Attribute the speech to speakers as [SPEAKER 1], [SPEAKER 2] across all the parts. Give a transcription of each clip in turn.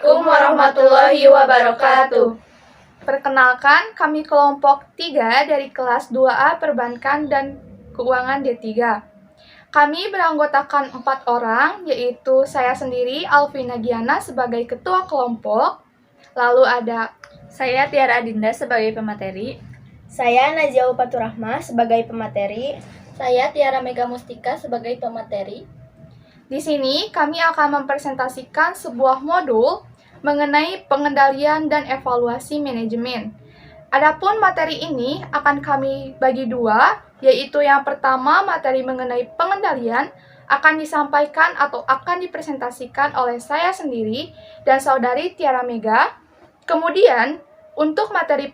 [SPEAKER 1] Assalamualaikum warahmatullahi wabarakatuh.
[SPEAKER 2] Perkenalkan, kami kelompok 3 dari kelas 2A Perbankan dan Keuangan D3. Kami beranggotakan 4 orang, yaitu saya sendiri, Alvina Giana, sebagai ketua kelompok. Lalu ada
[SPEAKER 1] Saya Tiara Adinda sebagai pemateri.
[SPEAKER 3] Saya Najwa Upaturahma sebagai pemateri.
[SPEAKER 4] Saya Tiara Mega Mustika sebagai pemateri.
[SPEAKER 2] Di sini kami akan mempresentasikan sebuah modul mengenai pengendalian dan evaluasi manajemen. Adapun materi ini akan kami bagi dua, yaitu yang pertama materi mengenai pengendalian akan disampaikan atau akan dipresentasikan oleh saya sendiri dan saudari Tiara Mega. Kemudian untuk materi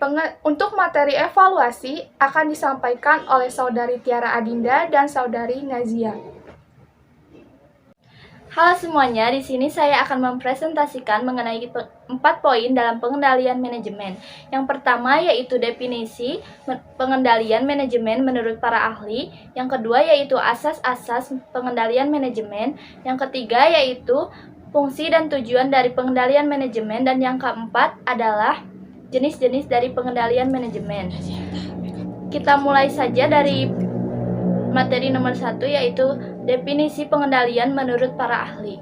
[SPEAKER 2] evaluasi akan disampaikan oleh saudari Tiara Adinda dan saudari Nazia.
[SPEAKER 4] Halo semuanya, di sini saya akan mempresentasikan mengenai 4 poin dalam pengendalian manajemen. Yang pertama yaitu definisi pengendalian manajemen menurut para ahli. Yang kedua yaitu asas-asas pengendalian manajemen. Yang ketiga yaitu fungsi dan tujuan dari pengendalian manajemen. Dan yang keempat adalah jenis-jenis dari pengendalian manajemen. Kita mulai saja dari materi nomor 1 yaitu definisi pengendalian menurut para ahli.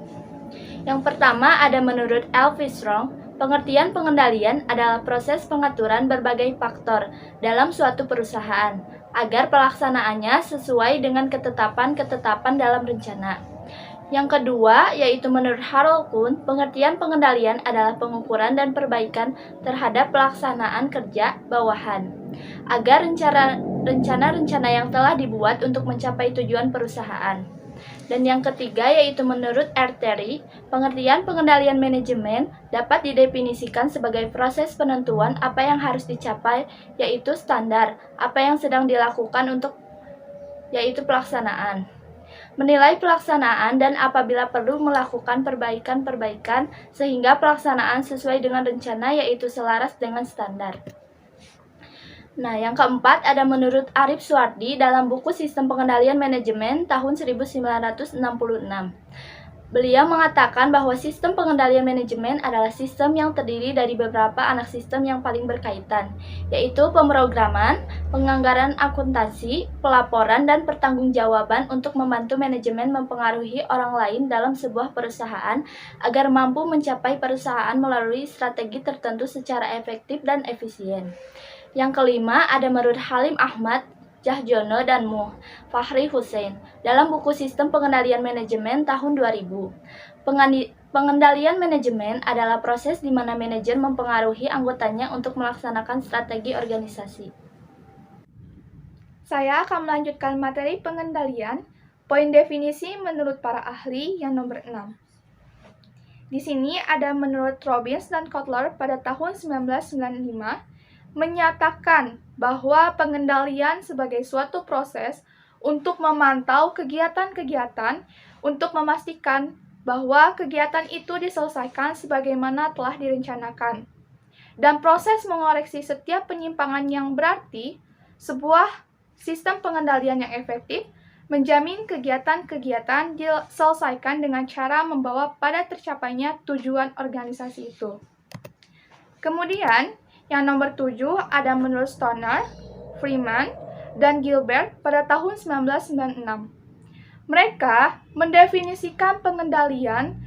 [SPEAKER 4] Yang pertama ada menurut L.V. Strong, pengertian pengendalian adalah proses pengaturan berbagai faktor dalam suatu perusahaan agar pelaksanaannya sesuai dengan ketetapan-ketetapan dalam rencana. Yang kedua yaitu menurut Harold Kuhn, pengertian pengendalian adalah pengukuran dan perbaikan terhadap pelaksanaan kerja bawahan agar rencana-rencana yang telah dibuat untuk mencapai tujuan perusahaan. Dan yang ketiga yaitu menurut R. Terry, pengertian pengendalian manajemen dapat didefinisikan sebagai proses penentuan apa yang harus dicapai, yaitu standar, apa yang sedang dilakukan yaitu pelaksanaan. Menilai pelaksanaan dan apabila perlu melakukan perbaikan-perbaikan sehingga pelaksanaan sesuai dengan rencana yaitu selaras dengan standar. Nah, yang keempat ada menurut Arif Suwardi dalam buku Sistem Pengendalian Manajemen tahun 1966. Beliau mengatakan bahwa sistem pengendalian manajemen adalah sistem yang terdiri dari beberapa anak sistem yang paling berkaitan, yaitu pemrograman, penganggaran akuntansi, pelaporan, dan pertanggungjawaban untuk membantu manajemen mempengaruhi orang lain dalam sebuah perusahaan agar mampu mencapai perusahaan melalui strategi tertentu secara efektif dan efisien. Yang kelima ada menurut Halim Ahmad, Jahjono, dan Fahri Hussein dalam buku Sistem Pengendalian Manajemen tahun 2000. Pengendalian manajemen adalah proses di mana manajer mempengaruhi anggotanya untuk melaksanakan strategi organisasi.
[SPEAKER 2] Saya akan melanjutkan materi pengendalian, poin definisi menurut para ahli yang nomor 6. Di sini ada menurut Robbins dan Kotler pada tahun 1995 menyatakan bahwa pengendalian sebagai suatu proses untuk memantau kegiatan-kegiatan untuk memastikan bahwa kegiatan itu diselesaikan sebagaimana telah direncanakan. Dan proses mengoreksi setiap penyimpangan yang berarti sebuah sistem pengendalian yang efektif menjamin kegiatan-kegiatan diselesaikan dengan cara membawa pada tercapainya tujuan organisasi itu. Kemudian, yang nomor 7 ada menurut Stoner, Freeman, dan Gilbert pada tahun 1996. Mereka mendefinisikan pengendalian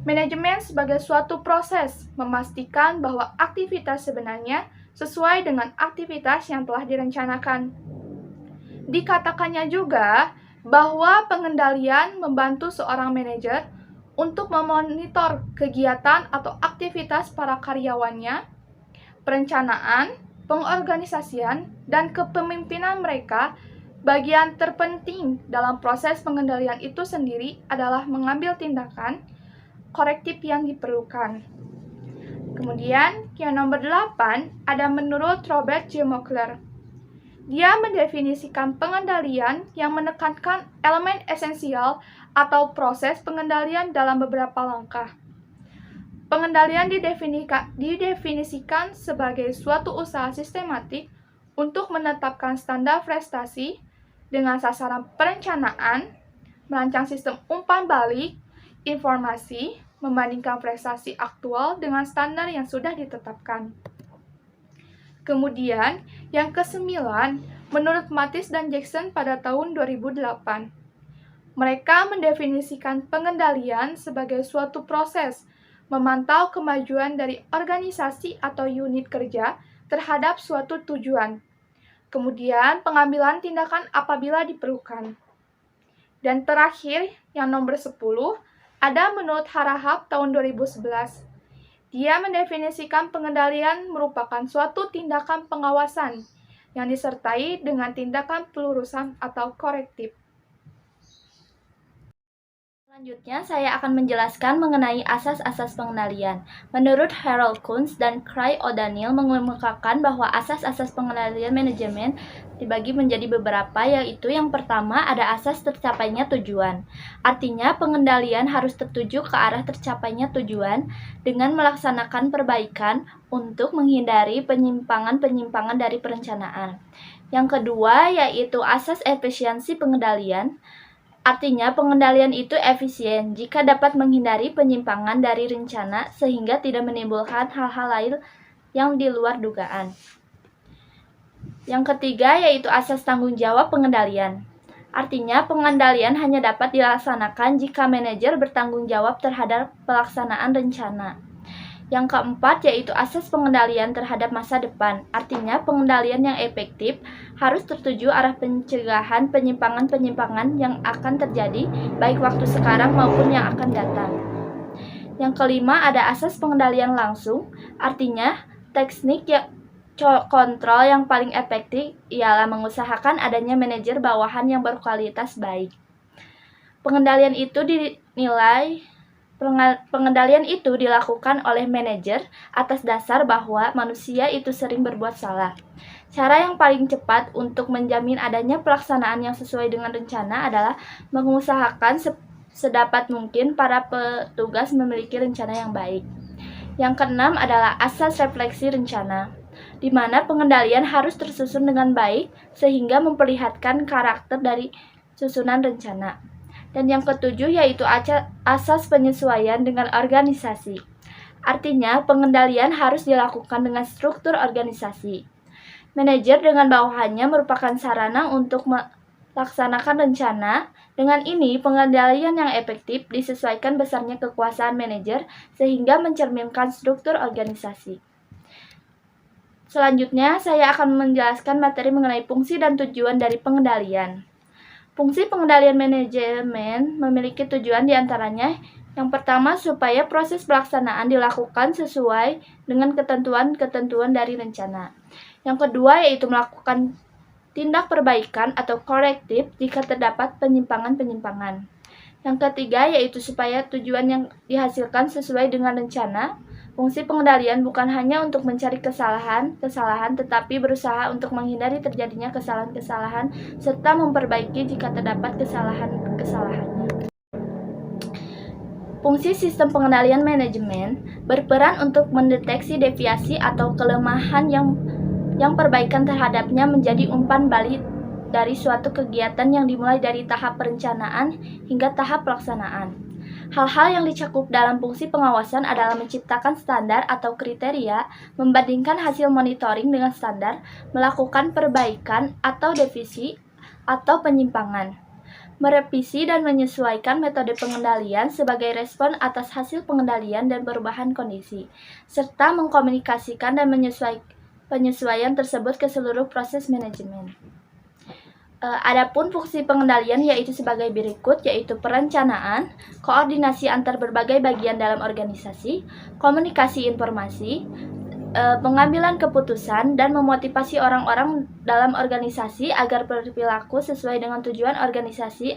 [SPEAKER 2] manajemen sebagai suatu proses memastikan bahwa aktivitas sebenarnya sesuai dengan aktivitas yang telah direncanakan. Dikatakannya juga bahwa pengendalian membantu seorang manajer untuk memonitor kegiatan atau aktivitas para karyawannya, perencanaan, pengorganisasian, dan kepemimpinan mereka. Bagian terpenting dalam proses pengendalian itu sendiri adalah mengambil tindakan korektif yang diperlukan. Kemudian, yang nomor 8 ada menurut Robert J. Mockler. Dia mendefinisikan pengendalian yang menekankan elemen esensial atau proses pengendalian dalam beberapa langkah. Pengendalian didefinisikan sebagai suatu usaha sistematik untuk menetapkan standar prestasi dengan sasaran perencanaan, merancang sistem umpan balik, informasi, membandingkan prestasi aktual dengan standar yang sudah ditetapkan. Kemudian, yang kesembilan, menurut Mathis dan Jackson pada tahun 2008, mereka mendefinisikan pengendalian sebagai suatu proses memantau kemajuan dari organisasi atau unit kerja terhadap suatu tujuan. Kemudian, pengambilan tindakan apabila diperlukan. Dan terakhir, yang nomor 10, ada menurut Harahap tahun 2011. Dia mendefinisikan pengendalian merupakan suatu tindakan pengawasan yang disertai dengan tindakan pelurusan atau korektif.
[SPEAKER 4] Selanjutnya, saya akan menjelaskan mengenai asas-asas pengendalian. Menurut Harold Kunz dan Craig O'Daniel mengemukakan bahwa asas-asas pengendalian manajemen dibagi menjadi beberapa, yaitu yang pertama ada asas tercapainya tujuan. Artinya, pengendalian harus tertuju ke arah tercapainya tujuan dengan melaksanakan perbaikan untuk menghindari penyimpangan-penyimpangan dari perencanaan. Yang kedua, yaitu asas efisiensi pengendalian. Artinya, pengendalian itu efisien jika dapat menghindari penyimpangan dari rencana sehingga tidak menimbulkan hal-hal lain yang di luar dugaan. Yang ketiga, yaitu asas tanggung jawab pengendalian. Artinya, pengendalian hanya dapat dilaksanakan jika manajer bertanggung jawab terhadap pelaksanaan rencana. Yang keempat, yaitu asas pengendalian terhadap masa depan. Artinya, pengendalian yang efektif harus tertuju arah pencegahan penyimpangan-penyimpangan yang akan terjadi, baik waktu sekarang maupun yang akan datang. Yang kelima, ada asas pengendalian langsung. Artinya, teknik kontrol yang paling efektif ialah mengusahakan adanya manajer bawahan yang berkualitas baik. Pengendalian itu dilakukan oleh manajer atas dasar bahwa manusia itu sering berbuat salah. Cara yang paling cepat untuk menjamin adanya pelaksanaan yang sesuai dengan rencana adalah mengusahakan sedapat mungkin para petugas memiliki rencana yang baik. Yang keenam adalah asas refleksi rencana, di mana pengendalian harus tersusun dengan baik sehingga memperlihatkan karakter dari susunan rencana. Dan yang ketujuh yaitu asas penyesuaian dengan organisasi. Artinya, pengendalian harus dilakukan dengan struktur organisasi. Manajer dengan bawahannya merupakan sarana untuk melaksanakan rencana. Dengan ini, pengendalian yang efektif disesuaikan besarnya kekuasaan manajer sehingga mencerminkan struktur organisasi. Selanjutnya, saya akan menjelaskan materi mengenai fungsi dan tujuan dari pengendalian. Fungsi pengendalian manajemen memiliki tujuan diantaranya yang pertama supaya proses pelaksanaan dilakukan sesuai dengan ketentuan-ketentuan dari rencana. Yang kedua yaitu melakukan tindak perbaikan atau korektif jika terdapat penyimpangan-penyimpangan. Yang ketiga yaitu supaya tujuan yang dihasilkan sesuai dengan rencana. Fungsi pengendalian bukan hanya untuk mencari kesalahan, tetapi berusaha untuk menghindari terjadinya kesalahan-kesalahan serta memperbaiki jika terdapat kesalahan-kesalahannya. Fungsi sistem pengendalian manajemen berperan untuk mendeteksi deviasi atau kelemahan yang perbaikan terhadapnya menjadi umpan balik dari suatu kegiatan yang dimulai dari tahap perencanaan hingga tahap pelaksanaan. Hal-hal yang dicakup dalam fungsi pengawasan adalah menciptakan standar atau kriteria, membandingkan hasil monitoring dengan standar, melakukan perbaikan atau revisi atau penyimpangan, merevisi dan menyesuaikan metode pengendalian sebagai respon atas hasil pengendalian dan perubahan kondisi, serta mengkomunikasikan dan penyesuaian tersebut ke seluruh proses manajemen. Adapun fungsi pengendalian yaitu sebagai berikut, yaitu perencanaan, koordinasi antar berbagai bagian dalam organisasi, komunikasi informasi, pengambilan keputusan, dan memotivasi orang-orang dalam organisasi agar berperilaku sesuai dengan tujuan organisasi.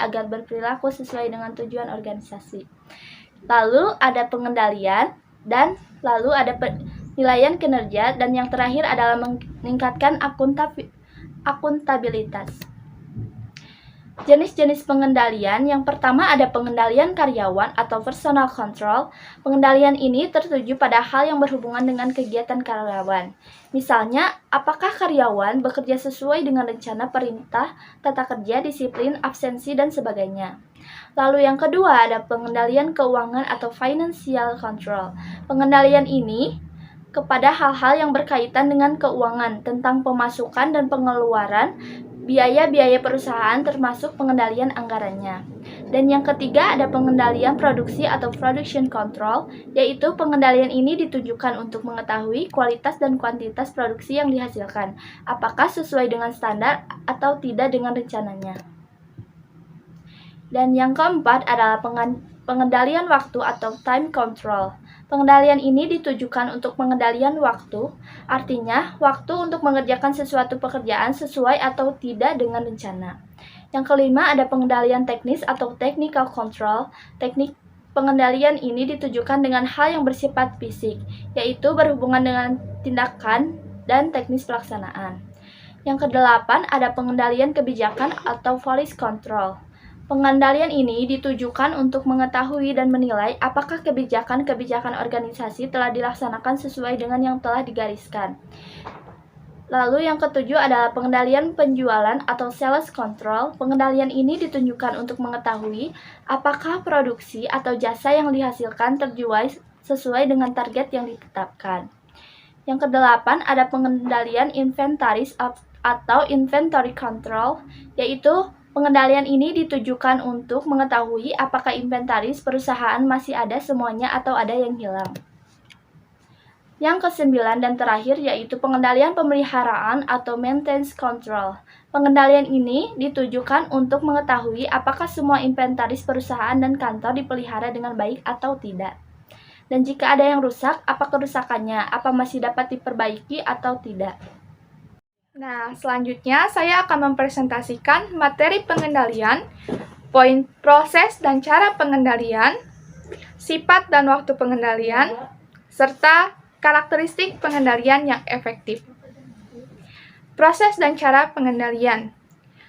[SPEAKER 4] Lalu ada pengendalian, dan lalu ada penilaian kinerja, dan yang terakhir adalah meningkatkan akuntabilitas. Jenis-jenis pengendalian, yang pertama ada pengendalian karyawan atau personal control. Pengendalian ini tertuju pada hal yang berhubungan dengan kegiatan karyawan. Misalnya, apakah karyawan bekerja sesuai dengan rencana perintah, tata kerja, disiplin, absensi, dan sebagainya. Lalu yang kedua ada pengendalian keuangan atau financial control. Pengendalian ini kepada hal-hal yang berkaitan dengan keuangan, tentang pemasukan dan pengeluaran, biaya-biaya perusahaan termasuk pengendalian anggarannya. Dan yang ketiga ada pengendalian produksi atau production control, yaitu pengendalian ini ditujukan untuk mengetahui kualitas dan kuantitas produksi yang dihasilkan, apakah sesuai dengan standar atau tidak dengan rencananya. Dan yang keempat adalah pengendalian waktu atau time control. Pengendalian ini ditujukan untuk pengendalian waktu, artinya waktu untuk mengerjakan sesuatu pekerjaan sesuai atau tidak dengan rencana. Yang kelima ada pengendalian teknis atau technical control. Teknik pengendalian ini ditujukan dengan hal yang bersifat fisik, yaitu berhubungan dengan tindakan dan teknis pelaksanaan. Yang kedelapan ada pengendalian kebijakan atau policy control. Pengendalian ini ditujukan untuk mengetahui dan menilai apakah kebijakan-kebijakan organisasi telah dilaksanakan sesuai dengan yang telah digariskan. Lalu yang ketujuh adalah pengendalian penjualan atau sales control. Pengendalian ini ditunjukkan untuk mengetahui apakah produksi atau jasa yang dihasilkan terjual sesuai dengan target yang ditetapkan. Yang kedelapan ada pengendalian inventaris atau inventory control, yaitu pengendalian ini ditujukan untuk mengetahui apakah inventaris perusahaan masih ada semuanya atau ada yang hilang. Yang kesembilan dan terakhir yaitu pengendalian pemeliharaan atau maintenance control. Pengendalian ini ditujukan untuk mengetahui apakah semua inventaris perusahaan dan kantor dipelihara dengan baik atau tidak. Dan jika ada yang rusak, apa kerusakannya? Apa masih dapat diperbaiki atau tidak?
[SPEAKER 2] Nah, selanjutnya saya akan mempresentasikan materi pengendalian, poin proses dan cara pengendalian, sifat dan waktu pengendalian, serta karakteristik pengendalian yang efektif. Proses dan cara pengendalian.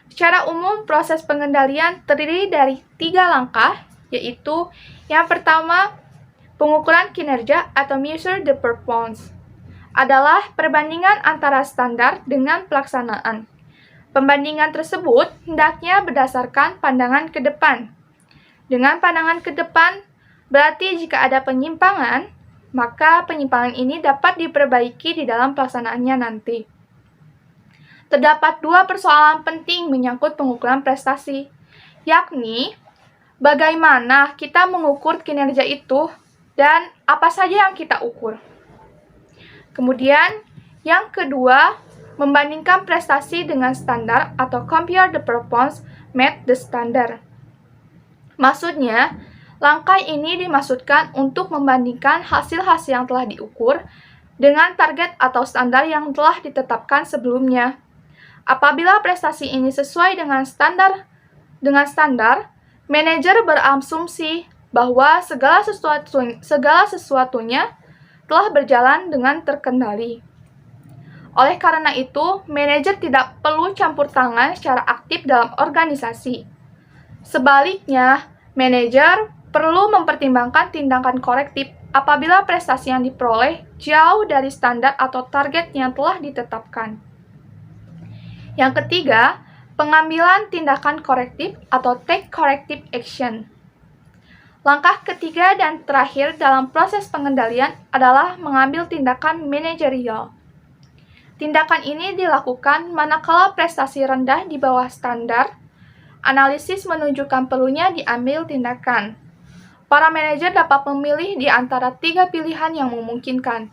[SPEAKER 2] Secara umum, proses pengendalian terdiri dari 3 langkah, yaitu yang pertama, pengukuran kinerja atau measure the performance. Adalah perbandingan antara standar dengan pelaksanaan. Pembandingan tersebut hendaknya berdasarkan pandangan ke depan. Dengan pandangan ke depan, berarti jika ada penyimpangan, maka penyimpangan ini dapat diperbaiki di dalam pelaksanaannya nanti. Terdapat 2 persoalan penting menyangkut pengukuran prestasi, yakni bagaimana kita mengukur kinerja itu dan apa saja yang kita ukur. Kemudian, yang kedua, membandingkan prestasi dengan standar atau compare the performance met the standard. Maksudnya, langkah ini dimaksudkan untuk membandingkan hasil-hasil yang telah diukur dengan target atau standar yang telah ditetapkan sebelumnya. Apabila prestasi ini sesuai dengan standar, manajer berasumsi bahwa segala sesuatunya telah berjalan dengan terkendali. Oleh karena itu, manajer tidak perlu campur tangan secara aktif dalam organisasi. Sebaliknya, manajer perlu mempertimbangkan tindakan korektif apabila prestasi yang diperoleh jauh dari standar atau target yang telah ditetapkan. Yang ketiga, pengambilan tindakan korektif atau take corrective action. Langkah ketiga dan terakhir dalam proses pengendalian adalah mengambil tindakan manajerial. Tindakan ini dilakukan manakala prestasi rendah di bawah standar. Analisis menunjukkan perlunya diambil tindakan. Para manajer dapat memilih di antara 3 pilihan yang memungkinkan,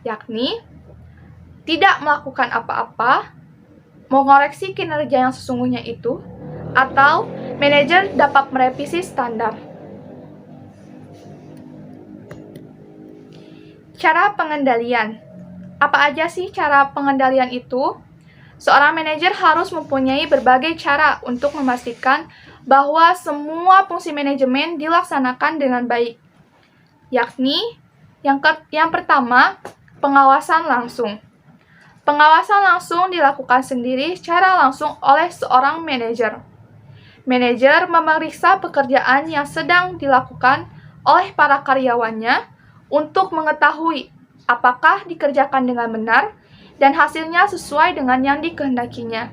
[SPEAKER 2] yakni tidak melakukan apa-apa, mengoreksi kinerja yang sesungguhnya itu, atau manajer dapat merevisi standar. Cara pengendalian. Apa aja sih cara pengendalian itu? Seorang manajer harus mempunyai berbagai cara untuk memastikan bahwa semua fungsi manajemen dilaksanakan dengan baik. Yakni, yang pertama, pengawasan langsung. Pengawasan langsung dilakukan sendiri secara langsung oleh seorang manajer. Manajer memeriksa pekerjaan yang sedang dilakukan oleh para karyawannya untuk mengetahui apakah dikerjakan dengan benar dan hasilnya sesuai dengan yang dikehendakinya.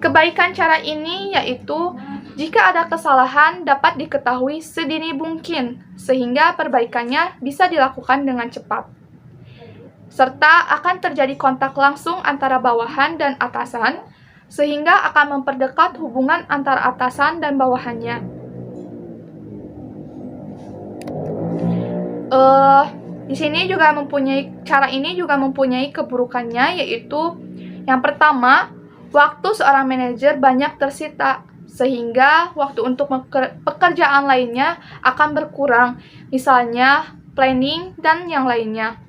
[SPEAKER 2] Kebaikan cara ini yaitu jika ada kesalahan dapat diketahui sedini mungkin sehingga perbaikannya bisa dilakukan dengan cepat. Serta akan terjadi kontak langsung antara bawahan dan atasan sehingga akan memperdekat hubungan antara atasan dan bawahannya. Di sini juga cara ini juga mempunyai keburukannya, yaitu yang pertama, waktu seorang manajer banyak tersita sehingga waktu untuk pekerjaan lainnya akan berkurang, misalnya planning dan yang lainnya.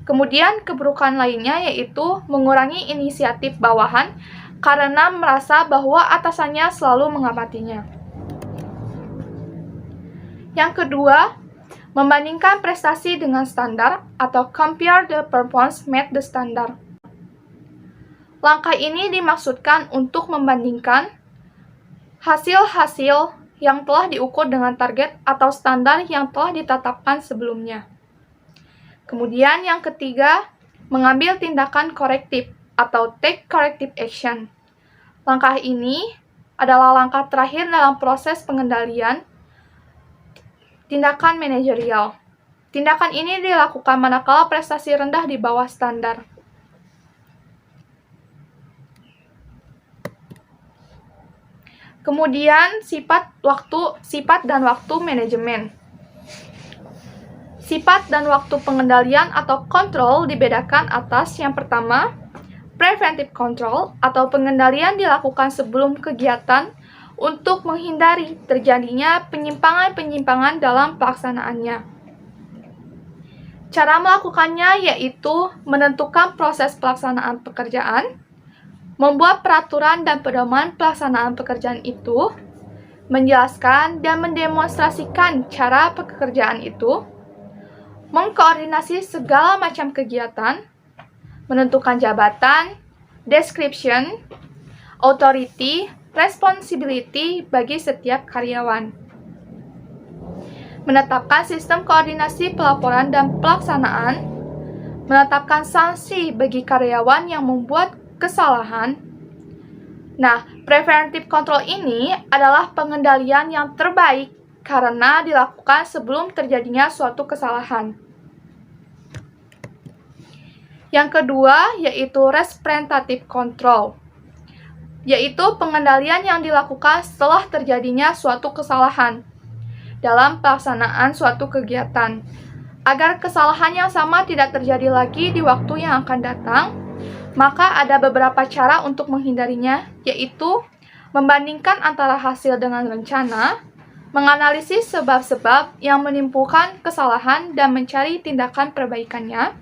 [SPEAKER 2] Kemudian keburukan lainnya yaitu mengurangi inisiatif bawahan karena merasa bahwa atasannya selalu mengamatinya. Yang kedua, membandingkan prestasi dengan standar atau compare the performance met the standard. Langkah ini dimaksudkan untuk membandingkan hasil-hasil yang telah diukur dengan target atau standar yang telah ditetapkan sebelumnya. Kemudian yang ketiga, mengambil tindakan korektif atau take corrective action. Langkah ini adalah langkah terakhir dalam proses pengendalian tindakan manajerial. Tindakan ini dilakukan manakala prestasi rendah di bawah standar. Kemudian sifat dan waktu manajemen. Sifat dan waktu pengendalian atau kontrol dibedakan atas yang pertama, preventive control atau pengendalian dilakukan sebelum kegiatan untuk menghindari terjadinya penyimpangan-penyimpangan dalam pelaksanaannya. Cara melakukannya yaitu menentukan proses pelaksanaan pekerjaan, membuat peraturan dan pedoman pelaksanaan pekerjaan itu, menjelaskan dan mendemonstrasikan cara pekerjaan itu, mengkoordinasi segala macam kegiatan, menentukan jabatan, description, authority, responsibility bagi setiap karyawan. Menetapkan sistem koordinasi pelaporan dan pelaksanaan, menetapkan sanksi bagi karyawan yang membuat kesalahan. Nah, preventive control ini adalah pengendalian yang terbaik karena dilakukan sebelum terjadinya suatu kesalahan. Yang kedua yaitu representative control, yaitu pengendalian yang dilakukan setelah terjadinya suatu kesalahan dalam pelaksanaan suatu kegiatan. Agar kesalahan yang sama tidak terjadi lagi di waktu yang akan datang, maka ada beberapa cara untuk menghindarinya, yaitu membandingkan antara hasil dengan rencana, menganalisis sebab-sebab yang menimbulkan kesalahan dan mencari tindakan perbaikannya,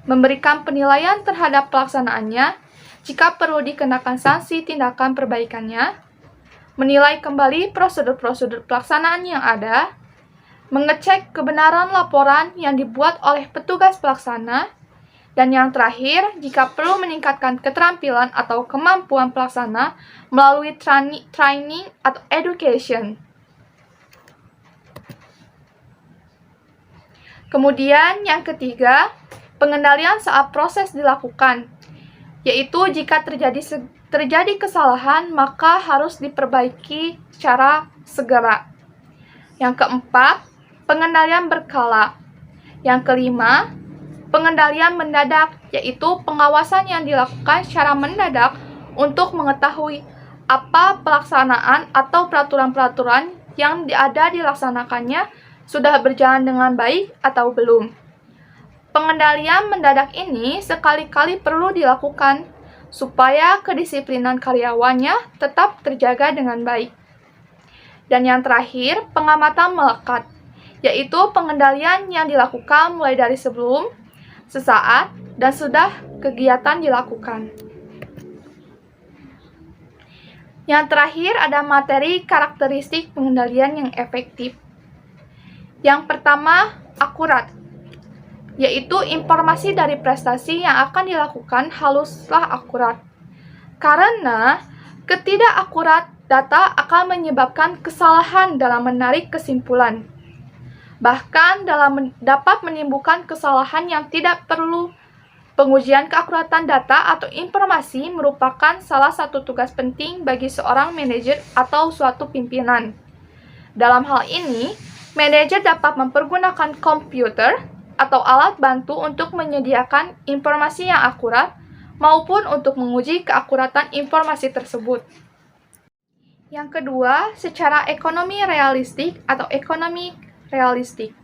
[SPEAKER 2] memberikan penilaian terhadap pelaksanaannya, jika perlu dikenakan sanksi tindakan perbaikannya, menilai kembali prosedur-prosedur pelaksanaan yang ada, mengecek kebenaran laporan yang dibuat oleh petugas pelaksana, dan yang terakhir, jika perlu meningkatkan keterampilan atau kemampuan pelaksana melalui training atau education. Kemudian yang ketiga, pengendalian saat proses dilakukan, yaitu jika terjadi kesalahan maka harus diperbaiki secara segera. Yang keempat, pengendalian berkala. Yang kelima, pengendalian mendadak, yaitu pengawasan yang dilakukan secara mendadak untuk mengetahui apa pelaksanaan atau peraturan-peraturan yang ada dilaksanakannya sudah berjalan dengan baik atau belum. Pengendalian mendadak ini sekali-kali perlu dilakukan supaya kedisiplinan karyawannya tetap terjaga dengan baik. Dan yang terakhir, pengamatan melekat, yaitu pengendalian yang dilakukan mulai dari sebelum, sesaat, dan sudah kegiatan dilakukan. Yang terakhir ada materi karakteristik pengendalian yang efektif. Yang pertama, akurat, yaitu informasi dari prestasi yang akan dilakukan haruslah akurat. Karena data akan menyebabkan kesalahan dalam menarik kesimpulan. Bahkan dapat menimbulkan kesalahan yang tidak perlu. Pengujian keakuratan data atau informasi merupakan salah satu tugas penting bagi seorang manajer atau suatu pimpinan. Dalam hal ini, manajer dapat mempergunakan komputer atau alat bantu untuk menyediakan informasi yang akurat maupun untuk menguji keakuratan informasi tersebut. Yang kedua, secara ekonomi realistik atau ekonomi realistik,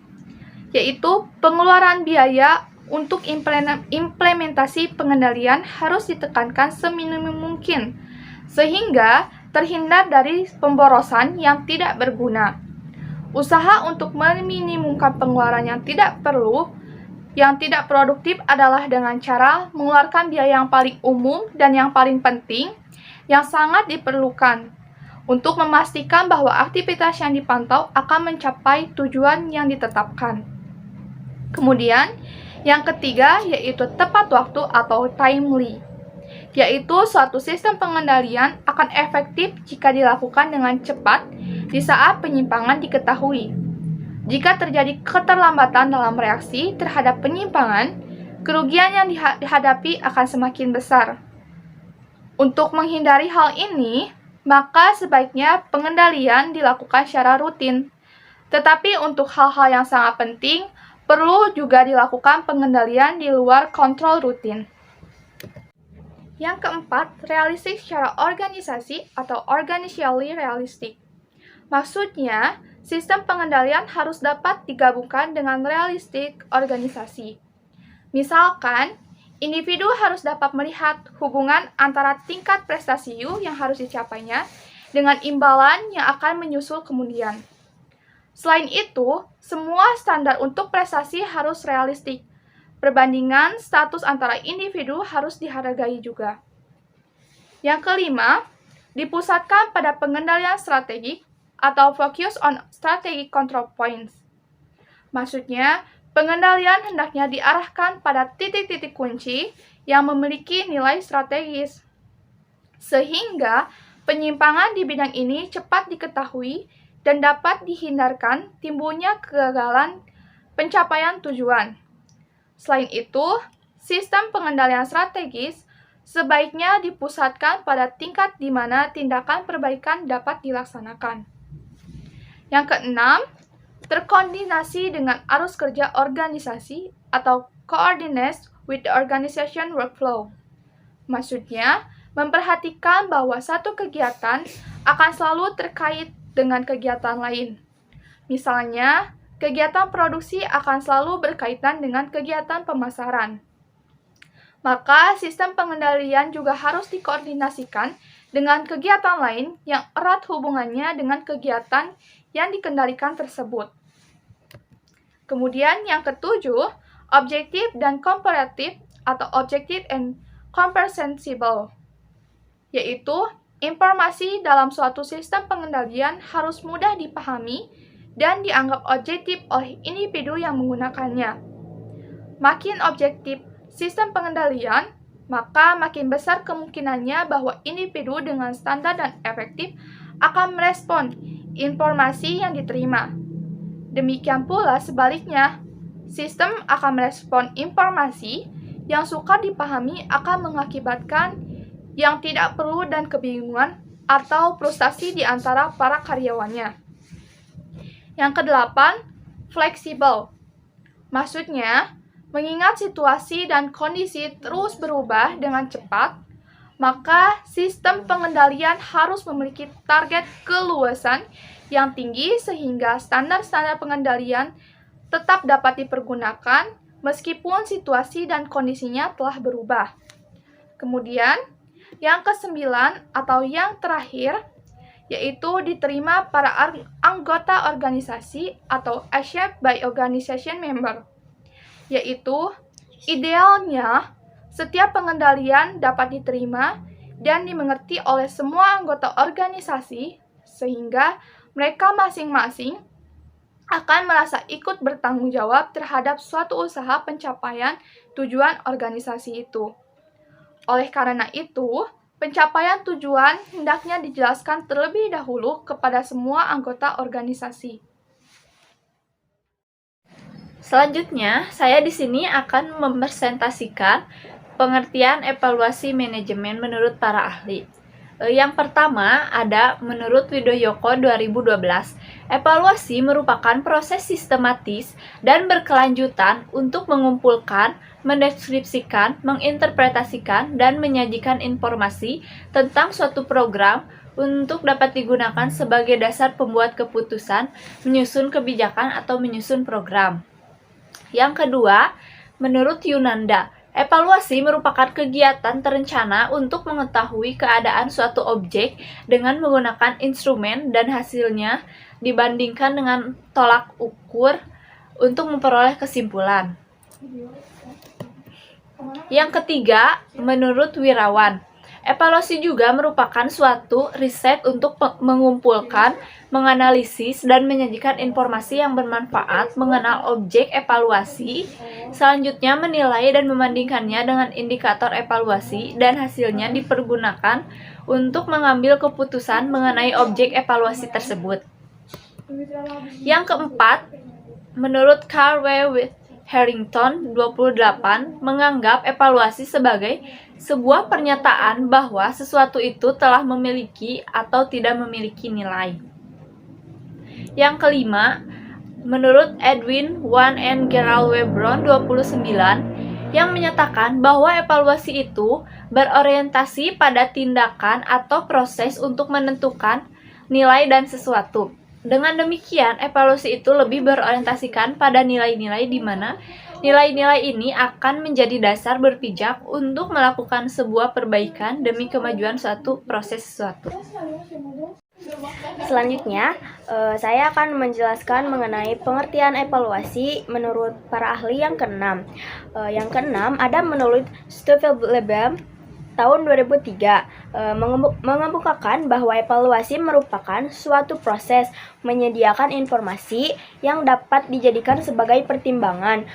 [SPEAKER 2] yaitu pengeluaran biaya untuk implementasi pengendalian harus ditekankan seminim mungkin, sehingga terhindar dari pemborosan yang tidak berguna. Usaha untuk meminimumkan pengeluaran yang tidak produktif adalah dengan cara mengeluarkan biaya yang paling umum dan yang paling penting, yang sangat diperlukan, untuk memastikan bahwa aktivitas yang dipantau akan mencapai tujuan yang ditetapkan. Kemudian, yang ketiga yaitu tepat waktu atau timely, yaitu suatu sistem pengendalian akan efektif jika dilakukan dengan cepat di saat penyimpangan diketahui. Jika terjadi keterlambatan dalam reaksi terhadap penyimpangan, kerugian yang dihadapi akan semakin besar. Untuk menghindari hal ini, maka sebaiknya pengendalian dilakukan secara rutin. Tetapi untuk hal-hal yang sangat penting, perlu juga dilakukan pengendalian di luar kontrol rutin. Yang keempat, realistik secara organisasi atau organizationally realistic. Maksudnya, sistem pengendalian harus dapat digabungkan dengan realistik organisasi. Misalkan, individu harus dapat melihat hubungan antara tingkat prestasi yang harus dicapainya dengan imbalan yang akan menyusul kemudian. Selain itu, semua standar untuk prestasi harus realistik. Perbandingan status antara individu harus dihargai juga. Yang kelima, dipusatkan pada pengendalian strategik atau focus on strategic control points. Maksudnya, pengendalian hendaknya diarahkan pada titik-titik kunci yang memiliki nilai strategis, sehingga penyimpangan di bidang ini cepat diketahui dan dapat dihindarkan timbulnya kegagalan pencapaian tujuan. Selain itu, sistem pengendalian strategis sebaiknya dipusatkan pada tingkat di mana tindakan perbaikan dapat dilaksanakan. Yang keenam, terkoordinasi dengan arus kerja organisasi atau coordinates with the organization workflow. Maksudnya, memperhatikan bahwa satu kegiatan akan selalu terkait dengan kegiatan lain. Misalnya, kegiatan produksi akan selalu berkaitan dengan kegiatan pemasaran. Maka, sistem pengendalian juga harus dikoordinasikan dengan kegiatan lain yang erat hubungannya dengan kegiatan yang dikendalikan tersebut. Kemudian yang ketujuh, objektif dan komparatif atau objective and comprehensible, yaitu informasi dalam suatu sistem pengendalian harus mudah dipahami dan dianggap objektif oleh individu yang menggunakannya. Makin objektif sistem pengendalian, maka makin besar kemungkinannya bahwa individu dengan standar dan efektif akan merespon informasi yang diterima. Demikian pula sebaliknya, sistem akan merespon informasi yang sukar dipahami akan mengakibatkan yang tidak perlu dan kebingungan atau frustasi di antara para karyawannya. Yang kedelapan, fleksibel. Maksudnya, mengingat situasi dan kondisi terus berubah dengan cepat, maka sistem pengendalian harus memiliki target keluasan yang tinggi sehingga standar-standar pengendalian tetap dapat dipergunakan meskipun situasi dan kondisinya telah berubah. Kemudian, yang kesembilan atau yang terakhir, yaitu diterima para anggota organisasi atau accept by organization member, yaitu idealnya setiap pengendalian dapat diterima dan dimengerti oleh semua anggota organisasi sehingga mereka masing-masing akan merasa ikut bertanggung jawab terhadap suatu usaha pencapaian tujuan organisasi itu. Oleh karena itu, Pencapaian tujuan hendaknya dijelaskan terlebih dahulu kepada semua anggota organisasi.
[SPEAKER 1] Selanjutnya, saya di sini akan mempresentasikan pengertian evaluasi manajemen menurut para ahli. Yang pertama ada menurut Widoyoko 2012, evaluasi merupakan proses sistematis dan berkelanjutan untuk mengumpulkan, mendeskripsikan, menginterpretasikan, dan menyajikan informasi tentang suatu program untuk dapat digunakan sebagai dasar pembuat keputusan, menyusun kebijakan, atau menyusun program. Yang kedua, menurut Yunanda, evaluasi merupakan kegiatan terencana untuk mengetahui keadaan suatu objek dengan menggunakan instrumen dan hasilnya dibandingkan dengan tolak ukur untuk memperoleh kesimpulan. Yang ketiga, menurut Wirawan, evaluasi juga merupakan suatu riset untuk mengumpulkan, menganalisis, dan menyajikan informasi yang bermanfaat mengenal objek evaluasi. Selanjutnya, menilai dan membandingkannya dengan indikator evaluasi, dan hasilnya dipergunakan untuk mengambil keputusan mengenai objek evaluasi tersebut. Yang keempat, menurut Carl W. Harrington 28 menganggap evaluasi sebagai sebuah pernyataan bahwa sesuatu itu telah memiliki atau tidak memiliki nilai. Yang kelima, menurut Edwin Wan and Gerald W. Brown 29 yang menyatakan bahwa evaluasi itu berorientasi pada tindakan atau proses untuk menentukan nilai dan sesuatu. Dengan demikian, evaluasi itu lebih berorientasikan pada nilai-nilai di mana nilai-nilai ini akan menjadi dasar berpijak untuk melakukan sebuah perbaikan demi kemajuan suatu proses sesuatu.
[SPEAKER 3] Selanjutnya, saya akan menjelaskan mengenai pengertian evaluasi menurut para ahli yang keenam. Yang keenam ada menurut Stoffel-Lebam tahun 2003 mengemukakan bahwa evaluasi merupakan suatu proses menyediakan informasi yang dapat dijadikan sebagai pertimbangan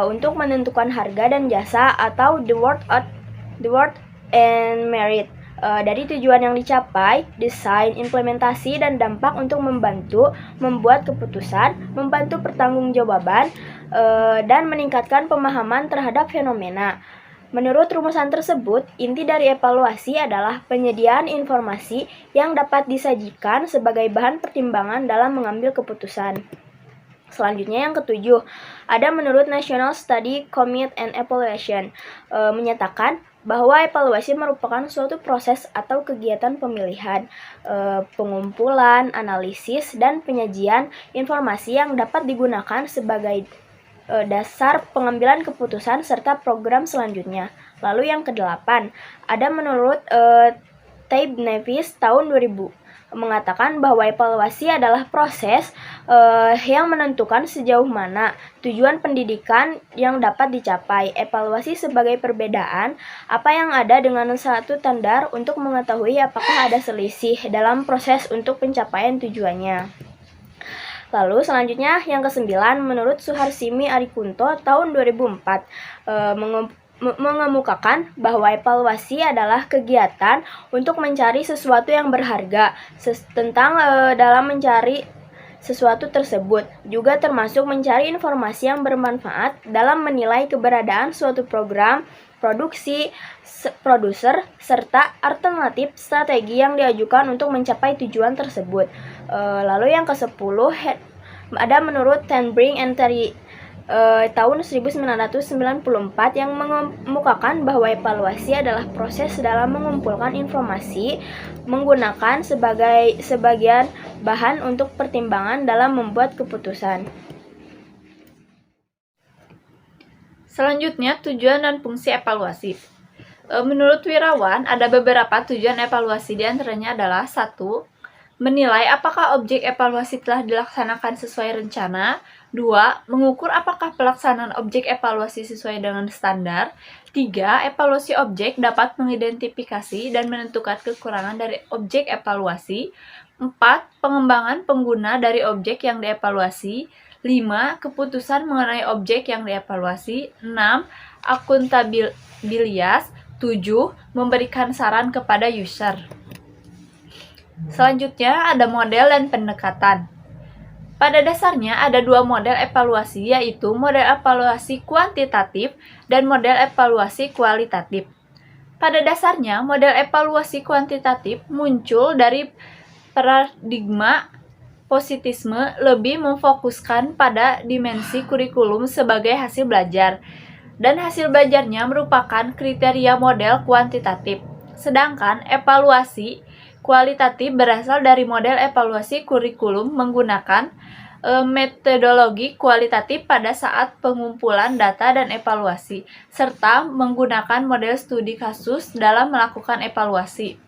[SPEAKER 3] untuk menentukan harga dan jasa atau the worth and merit dari tujuan yang dicapai, desain, implementasi, dan dampak untuk membantu membuat keputusan, membantu pertanggungjawaban, dan meningkatkan pemahaman terhadap fenomena. Menurut rumusan tersebut, inti dari evaluasi adalah penyediaan informasi yang dapat disajikan sebagai bahan pertimbangan dalam mengambil keputusan. Selanjutnya yang ketujuh, ada menurut National Study Committee and Evaluation menyatakan bahwa evaluasi merupakan suatu proses atau kegiatan pemilihan, pengumpulan, analisis, dan penyajian informasi yang dapat digunakan sebagai dasar pengambilan keputusan serta program selanjutnya. Lalu yang kedelapan, ada menurut Tabbe Nevis tahun 2000 mengatakan bahwa evaluasi adalah proses yang menentukan sejauh mana tujuan pendidikan yang dapat dicapai. Evaluasi sebagai perbedaan apa yang ada dengan satu standar untuk mengetahui apakah ada selisih dalam proses untuk pencapaian tujuannya. Lalu selanjutnya yang kesembilan, menurut Suharsimi Arikunto tahun 2004 mengemukakan bahwa evaluasi adalah kegiatan untuk mencari sesuatu yang berharga dalam mencari sesuatu tersebut, juga termasuk mencari informasi yang bermanfaat dalam menilai keberadaan suatu program, produksi, produser, serta alternatif strategi yang diajukan untuk mencapai tujuan tersebut. Lalu yang ke-10 ada menurut Ten Brink and Terry tahun 1994 yang mengemukakan bahwa evaluasi adalah proses dalam mengumpulkan informasi menggunakan sebagian bahan untuk pertimbangan dalam membuat keputusan.
[SPEAKER 1] Selanjutnya, tujuan dan fungsi evaluasi. Menurut Wirawan, ada beberapa tujuan evaluasi, di antaranya adalah 1. Menilai apakah objek evaluasi telah dilaksanakan sesuai rencana. 2. Mengukur apakah pelaksanaan objek evaluasi sesuai dengan standar. 3. Evaluasi objek dapat mengidentifikasi dan menentukan kekurangan dari objek evaluasi. 4. Pengembangan pengguna dari objek yang dievaluasi. 5. Keputusan mengenai objek yang dievaluasi. 6. Akuntabilitas. 7. Memberikan saran kepada user. Selanjutnya ada model dan pendekatan. Pada dasarnya ada dua model evaluasi, yaitu model evaluasi kuantitatif dan model evaluasi kualitatif. Pada dasarnya, model evaluasi kuantitatif muncul dari paradigma positisme, lebih memfokuskan pada dimensi kurikulum sebagai hasil belajar, dan hasil belajarnya merupakan kriteria model kuantitatif. Sedangkan evaluasi kualitatif berasal dari model evaluasi kurikulum menggunakan metodologi kualitatif pada saat pengumpulan data dan evaluasi, serta menggunakan model studi kasus dalam melakukan evaluasi.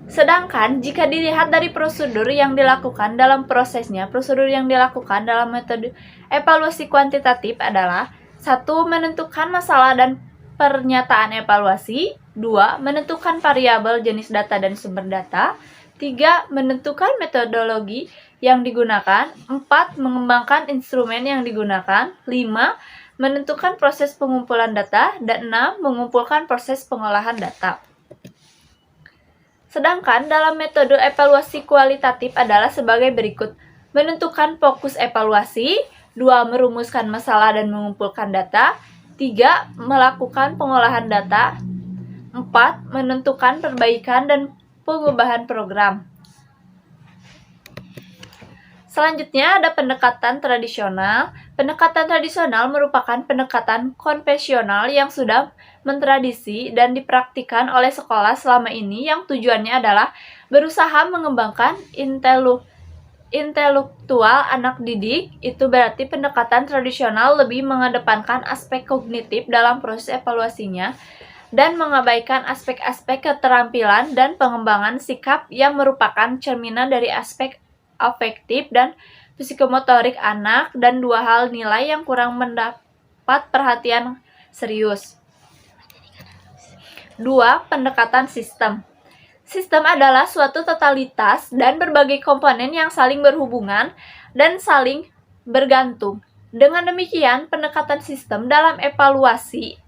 [SPEAKER 1] Sedangkan jika dilihat dari prosedur yang dilakukan dalam prosesnya, prosedur yang dilakukan dalam metode evaluasi kuantitatif adalah 1. Menentukan masalah dan pernyataan evaluasi. 2. Menentukan variabel jenis data dan sumber data. 3. Menentukan metodologi yang digunakan. 4. Mengembangkan instrumen yang digunakan. 5. Menentukan proses pengumpulan data. Dan 6. Mengumpulkan proses pengolahan data. Sedangkan dalam metode evaluasi kualitatif adalah sebagai berikut. Menentukan fokus evaluasi. 2. Merumuskan masalah dan mengumpulkan data. 3. Melakukan pengolahan data. 4. Menentukan perbaikan dan pengubahan program. Selanjutnya ada pendekatan tradisional. Pendekatan tradisional merupakan pendekatan konvensional yang sudah mentradisi dan dipraktikkan oleh sekolah selama ini, yang tujuannya adalah berusaha mengembangkan intelektual anak didik. Itu berarti pendekatan tradisional lebih mengedepankan aspek kognitif dalam proses evaluasinya dan mengabaikan aspek-aspek keterampilan dan pengembangan sikap yang merupakan cerminan dari aspek afektif dan psikomotorik anak, dan dua hal nilai yang kurang mendapat perhatian serius. 2. Pendekatan sistem. Sistem adalah suatu totalitas dan berbagai komponen yang saling berhubungan dan saling bergantung. Dengan demikian, pendekatan sistem dalam evaluasi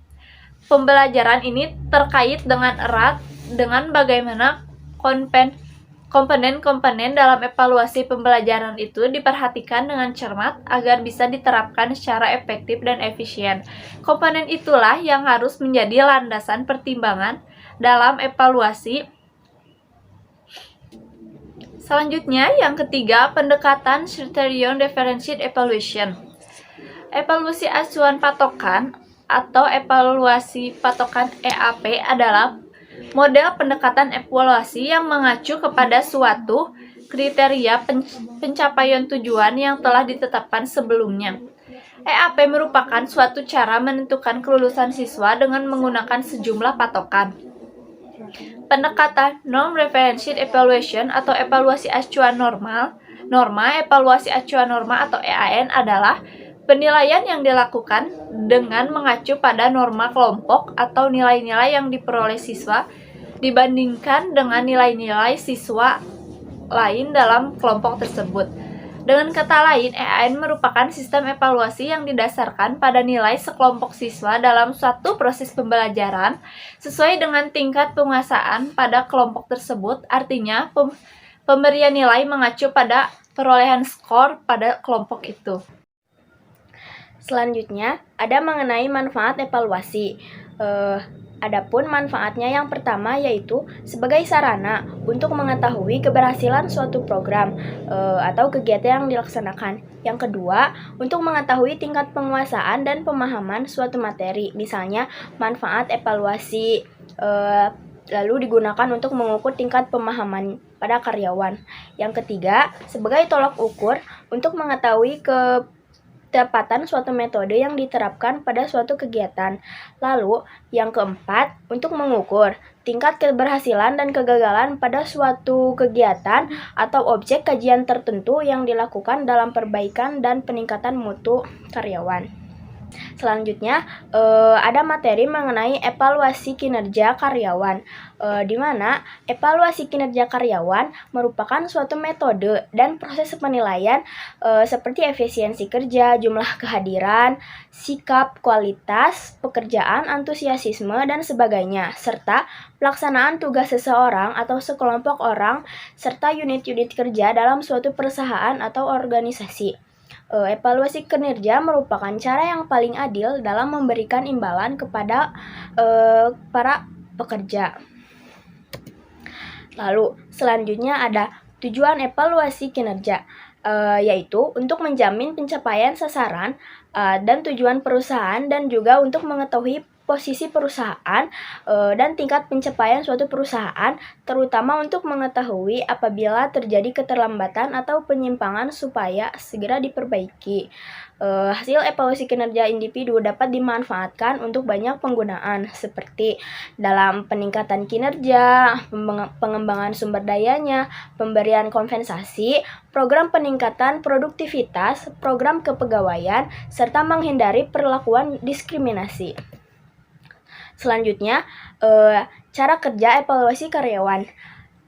[SPEAKER 1] pembelajaran ini terkait dengan erat dengan bagaimana komponen-komponen dalam evaluasi pembelajaran itu diperhatikan dengan cermat agar bisa diterapkan secara efektif dan efisien. Komponen itulah yang harus menjadi landasan pertimbangan dalam evaluasi. Selanjutnya, yang ketiga, pendekatan Criterion Differentiated Evaluation. Evaluasi acuan patokan atau evaluasi patokan EAP adalah model pendekatan evaluasi yang mengacu kepada suatu kriteria pencapaian tujuan yang telah ditetapkan sebelumnya. EAP merupakan suatu cara menentukan kelulusan siswa dengan menggunakan sejumlah patokan. Pendekatan Non-Referential Evaluation atau evaluasi acuan norma, evaluasi acuan norma atau EAN adalah penilaian yang dilakukan dengan mengacu pada norma kelompok atau nilai-nilai yang diperoleh siswa dibandingkan dengan nilai-nilai siswa lain dalam kelompok tersebut. Dengan kata lain, EAN merupakan sistem evaluasi yang didasarkan pada nilai sekelompok siswa dalam suatu proses pembelajaran sesuai dengan tingkat penguasaan pada kelompok tersebut. Artinya, pemberian nilai mengacu pada perolehan skor pada kelompok itu.
[SPEAKER 3] Selanjutnya, ada mengenai manfaat evaluasi. Adapun manfaatnya yang pertama yaitu sebagai sarana untuk mengetahui keberhasilan suatu program atau kegiatan yang dilaksanakan. Yang kedua, untuk mengetahui tingkat penguasaan dan pemahaman suatu materi. Misalnya, manfaat evaluasi lalu digunakan untuk mengukur tingkat pemahaman pada karyawan. Yang ketiga, sebagai tolak ukur untuk mengetahui ketepatan suatu metode yang diterapkan pada suatu kegiatan. Lalu, yang keempat, untuk mengukur tingkat keberhasilan dan kegagalan pada suatu kegiatan atau objek kajian tertentu yang dilakukan dalam perbaikan dan peningkatan mutu karyawan. Selanjutnya, ada materi mengenai evaluasi kinerja karyawan, di mana evaluasi kinerja karyawan merupakan suatu metode dan proses penilaian seperti efisiensi kerja, jumlah kehadiran, sikap, kualitas, pekerjaan, antusiasme, dan sebagainya, serta pelaksanaan tugas seseorang atau sekelompok orang, serta unit-unit kerja dalam suatu perusahaan atau organisasi. Evaluasi kinerja merupakan cara yang paling adil dalam memberikan imbalan kepada para pekerja. Lalu, selanjutnya ada tujuan evaluasi kinerja, yaitu untuk menjamin pencapaian sasaran dan tujuan perusahaan dan juga untuk mengetahui posisi perusahaan dan tingkat pencapaian suatu perusahaan, terutama untuk mengetahui apabila terjadi keterlambatan atau penyimpangan supaya segera diperbaiki. Hasil evaluasi kinerja individu dapat dimanfaatkan untuk banyak penggunaan, seperti dalam peningkatan kinerja, pengembangan sumber dayanya, pemberian kompensasi, program peningkatan produktivitas, program kepegawaian, serta menghindari perlakuan diskriminasi. Selanjutnya, cara kerja evaluasi karyawan.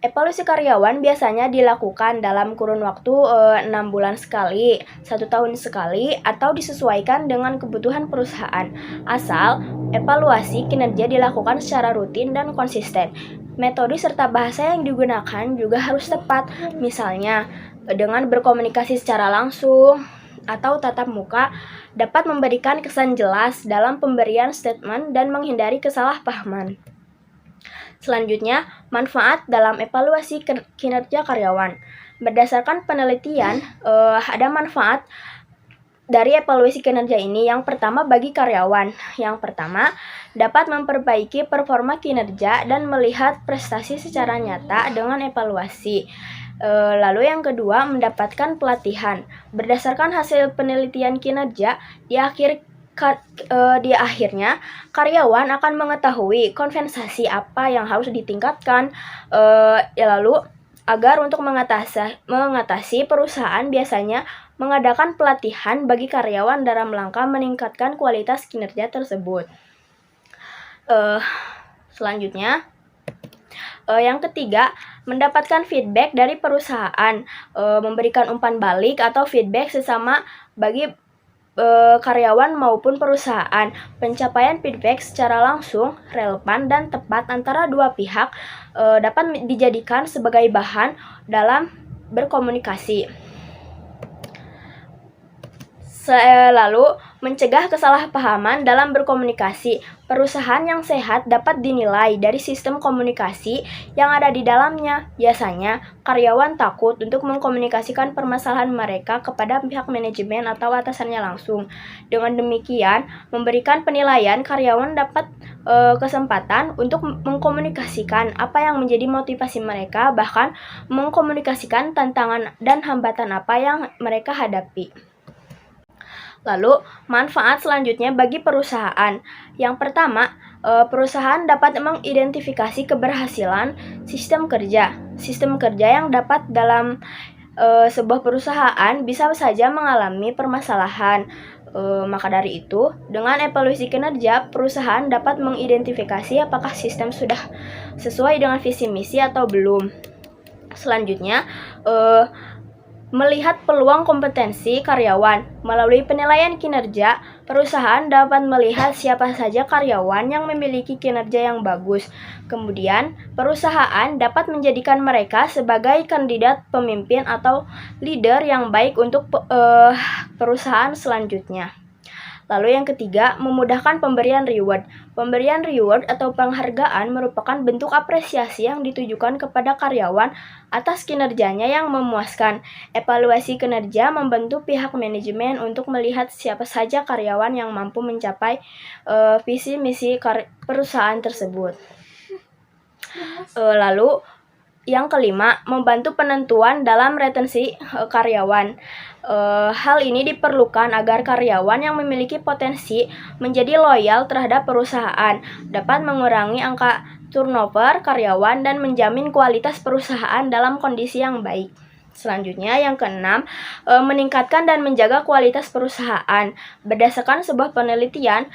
[SPEAKER 3] Evaluasi karyawan biasanya dilakukan dalam kurun waktu 6 bulan sekali, 1 tahun sekali, atau disesuaikan dengan kebutuhan perusahaan. Asal evaluasi kinerja dilakukan secara rutin dan konsisten. Metode serta bahasa yang digunakan juga harus tepat, misalnya dengan berkomunikasi secara langsung atau tatap muka dapat memberikan kesan jelas dalam pemberian statement dan menghindari kesalahpahaman. Selanjutnya, manfaat dalam evaluasi kinerja karyawan. Berdasarkan penelitian, ada manfaat dari evaluasi kinerja ini. Yang pertama, bagi karyawan. Yang pertama, dapat memperbaiki performa kinerja dan melihat prestasi secara nyata dengan evaluasi. Lalu yang kedua, mendapatkan pelatihan. Berdasarkan hasil penelitian kinerja, di akhirnya karyawan akan mengetahui kompensasi apa yang harus ditingkatkan. Lalu agar untuk mengatasi perusahaan biasanya mengadakan pelatihan bagi karyawan dalam rangka meningkatkan kualitas kinerja tersebut. Selanjutnya, yang ketiga, mendapatkan feedback dari perusahaan, memberikan umpan balik atau feedback sesama bagi karyawan maupun perusahaan. Pencapaian feedback secara langsung, relevan, dan tepat antara dua pihak dapat dijadikan sebagai bahan dalam berkomunikasi. Lalu, mencegah kesalahpahaman dalam berkomunikasi. Perusahaan yang sehat dapat dinilai dari sistem komunikasi yang ada di dalamnya. Biasanya, karyawan takut untuk mengkomunikasikan permasalahan mereka kepada pihak manajemen atau atasannya langsung. Dengan demikian, memberikan penilaian, karyawan dapat kesempatan untuk mengkomunikasikan apa yang menjadi motivasi mereka, bahkan mengkomunikasikan tantangan dan hambatan apa yang mereka hadapi. Lalu, manfaat selanjutnya bagi perusahaan. Yang pertama, perusahaan dapat mengidentifikasi keberhasilan sistem kerja. Sistem kerja yang dapat dalam sebuah perusahaan bisa saja mengalami permasalahan. Maka dari itu, dengan evaluasi kinerja, perusahaan dapat mengidentifikasi apakah sistem sudah sesuai dengan visi misi atau belum. Selanjutnya, melihat peluang kompetensi karyawan. Melalui penilaian kinerja, perusahaan dapat melihat siapa saja karyawan yang memiliki kinerja yang bagus. Kemudian, perusahaan dapat menjadikan mereka sebagai kandidat pemimpin atau leader yang baik untuk perusahaan selanjutnya. Lalu yang ketiga, memudahkan pemberian reward. Pemberian reward atau penghargaan merupakan bentuk apresiasi yang ditujukan kepada karyawan atas kinerjanya yang memuaskan. Evaluasi kinerja membantu pihak manajemen untuk melihat siapa saja karyawan yang mampu mencapai visi misi perusahaan tersebut. Lalu yang kelima, membantu penentuan dalam retensi karyawan. Hal ini diperlukan agar karyawan yang memiliki potensi menjadi loyal terhadap perusahaan, dapat mengurangi angka turnover karyawan, dan menjamin kualitas perusahaan dalam kondisi yang baik. Selanjutnya, yang keenam, meningkatkan dan menjaga kualitas perusahaan. Berdasarkan sebuah penelitian,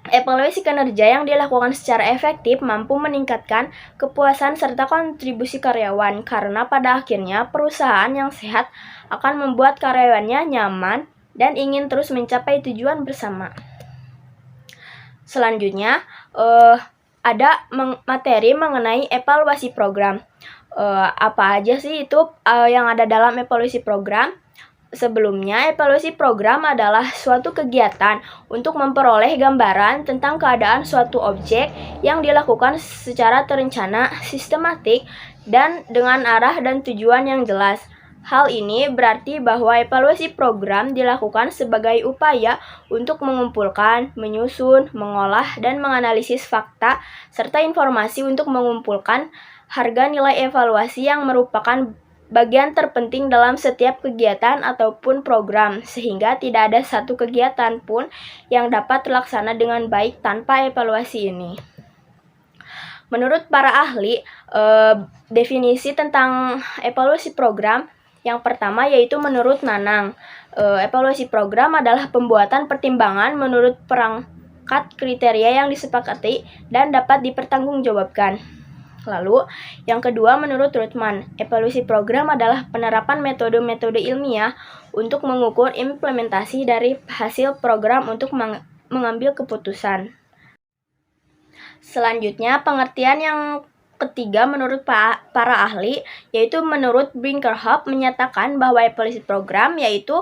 [SPEAKER 3] evaluasi kinerja yang dilakukan secara efektif mampu meningkatkan kepuasan serta kontribusi karyawan, karena pada akhirnya perusahaan yang sehat akan membuat karyawannya nyaman dan ingin terus mencapai tujuan bersama. Selanjutnya, ada materi mengenai evaluasi program. Apa aja sih itu yang ada dalam evaluasi program? Sebelumnya, evaluasi program adalah suatu kegiatan untuk memperoleh gambaran tentang keadaan suatu objek yang dilakukan secara terencana, sistematik, dan dengan arah dan tujuan yang jelas. Hal ini berarti bahwa evaluasi program dilakukan sebagai upaya untuk mengumpulkan, menyusun, mengolah, dan menganalisis fakta serta informasi untuk mengumpulkan harga nilai evaluasi yang merupakan bagian terpenting dalam setiap kegiatan ataupun program, sehingga tidak ada satu kegiatan pun yang dapat terlaksana dengan baik tanpa evaluasi ini. Menurut para ahli, definisi tentang evaluasi program yang pertama yaitu menurut Nanang, evaluasi program adalah pembuatan pertimbangan menurut perangkat kriteria yang disepakati dan dapat dipertanggungjawabkan. Lalu, yang kedua menurut Rothman, evaluasi program adalah penerapan metode-metode ilmiah untuk mengukur implementasi dari hasil program untuk mengambil keputusan. Selanjutnya, pengertian yang ketiga menurut para ahli, yaitu menurut Brinkerhoff menyatakan bahwa evaluasi program yaitu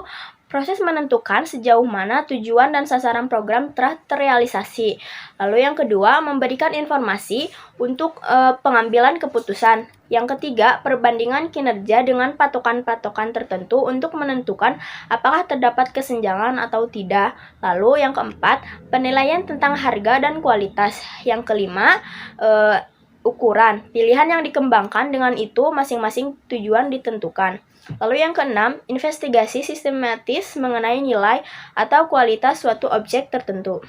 [SPEAKER 3] proses menentukan sejauh mana tujuan dan sasaran program telah terrealisasi. Lalu yang kedua, memberikan informasi untuk pengambilan keputusan. Yang ketiga, perbandingan kinerja dengan patokan-patokan tertentu untuk menentukan apakah terdapat kesenjangan atau tidak. Lalu yang keempat, penilaian tentang harga dan kualitas. Yang kelima, ukuran. Pilihan yang dikembangkan dengan itu masing-masing tujuan ditentukan. Lalu yang keenam, investigasi sistematis mengenai nilai atau kualitas suatu objek tertentu.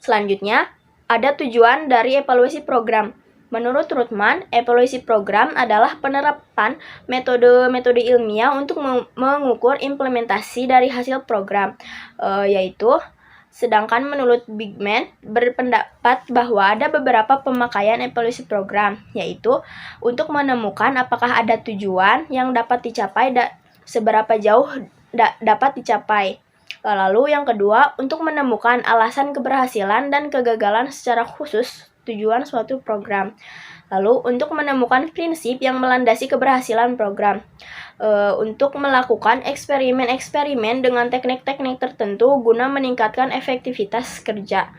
[SPEAKER 3] Selanjutnya, ada tujuan dari evaluasi program. Menurut Rothman, evaluasi program adalah penerapan metode-metode ilmiah untuk mengukur implementasi dari hasil program, sedangkan menurut Bigman berpendapat bahwa ada beberapa pemakaian evaluasi program, yaitu untuk menemukan apakah ada tujuan yang dapat dicapai dan seberapa jauh dapat dicapai. Lalu yang kedua, untuk menemukan alasan keberhasilan dan kegagalan secara khusus tujuan suatu program. Lalu untuk menemukan prinsip yang melandasi keberhasilan program. Untuk melakukan eksperimen-eksperimen dengan teknik-teknik tertentu guna meningkatkan efektivitas kerja.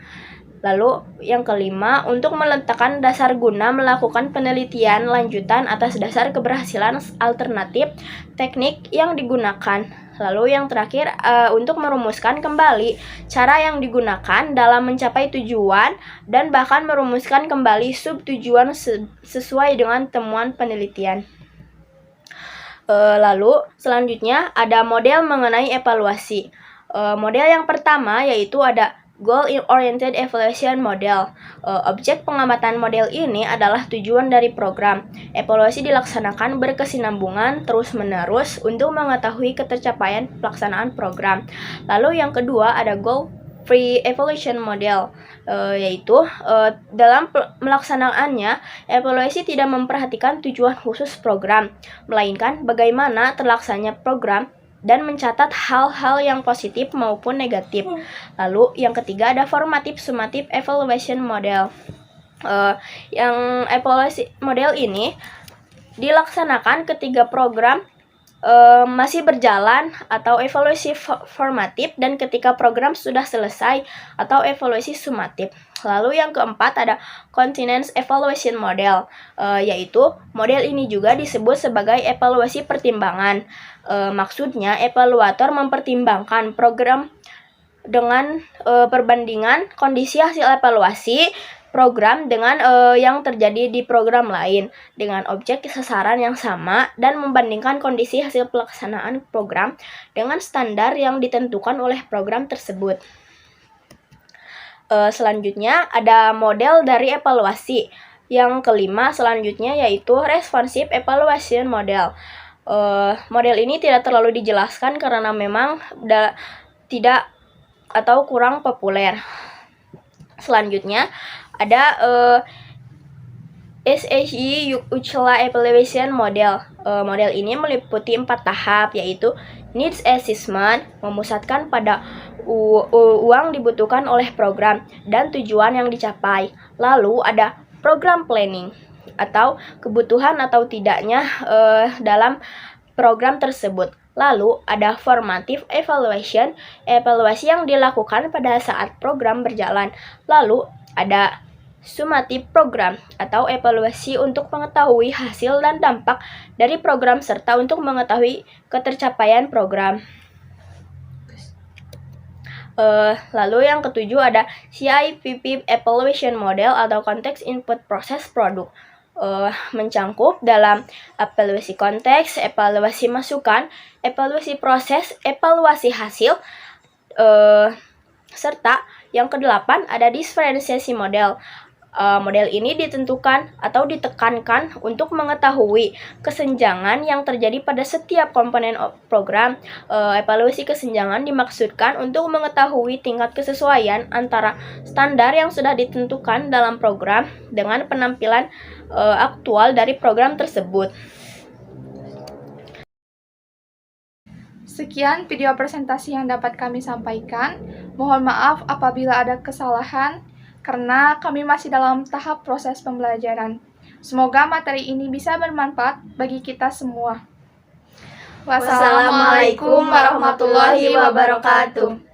[SPEAKER 3] Lalu yang kelima, untuk meletakkan dasar guna melakukan penelitian lanjutan atas dasar keberhasilan alternatif teknik yang digunakan. Lalu yang terakhir, untuk merumuskan kembali cara yang digunakan dalam mencapai tujuan dan bahkan merumuskan kembali sub-tujuan sesuai dengan temuan penelitian. Lalu selanjutnya ada model mengenai evaluasi. Model yang pertama yaitu ada Goal-Oriented Evaluation Model. Objek pengamatan model ini adalah tujuan dari program. Evaluasi dilaksanakan berkesinambungan terus-menerus untuk mengetahui ketercapaian pelaksanaan program. Lalu yang kedua ada Goal-Free Evaluation Model, yaitu dalam melaksanaannya, evaluasi tidak memperhatikan tujuan khusus program, melainkan bagaimana terlaksananya program dan mencatat hal-hal yang positif maupun negatif. Lalu yang ketiga ada Formative Summative Evaluation Model. Yang evaluasi model ini dilaksanakan ketika program masih berjalan atau evaluasi formatif, dan ketika program sudah selesai atau evaluasi sumatif. Lalu yang keempat ada Continuous Evaluation Model, yaitu model ini juga disebut sebagai evaluasi pertimbangan. Maksudnya evaluator mempertimbangkan program dengan perbandingan kondisi hasil evaluasi program dengan yang terjadi di program lain dengan objek sasaran yang sama dan membandingkan kondisi hasil pelaksanaan program dengan standar yang ditentukan oleh program tersebut. Selanjutnya ada model dari evaluasi, Yang kelima selanjutnya yaitu Responsive Evaluation Model. Model ini tidak terlalu dijelaskan karena memang tidak atau kurang populer. Selanjutnya ada SHE Uchla Evaluation Model. Model ini meliputi 4 tahap, yaitu Needs Assessment, memusatkan pada uang dibutuhkan oleh program dan tujuan yang dicapai. Lalu ada Program Planning, atau kebutuhan atau tidaknya dalam program tersebut. Lalu ada Formative Evaluation, evaluasi yang dilakukan pada saat program berjalan. Lalu ada Summative Program, atau evaluasi untuk mengetahui hasil dan dampak dari program serta untuk mengetahui ketercapaian program. Lalu yang ketujuh ada CIPP Evaluation Model atau Context Input Process Product, mencangkup dalam evaluasi konteks, evaluasi masukan, evaluasi proses, evaluasi hasil, serta yang kedelapan ada Differentiation Model. Model ini ditentukan atau ditekankan untuk mengetahui kesenjangan yang terjadi pada setiap komponen program. Evaluasi kesenjangan dimaksudkan untuk mengetahui tingkat kesesuaian antara standar yang sudah ditentukan dalam program dengan penampilan aktual dari program tersebut.
[SPEAKER 2] Sekian video presentasi yang dapat kami sampaikan. Mohon maaf apabila ada kesalahan, karena kami masih dalam tahap proses pembelajaran. Semoga materi ini bisa bermanfaat bagi kita semua.
[SPEAKER 3] Wassalamualaikum warahmatullahi wabarakatuh.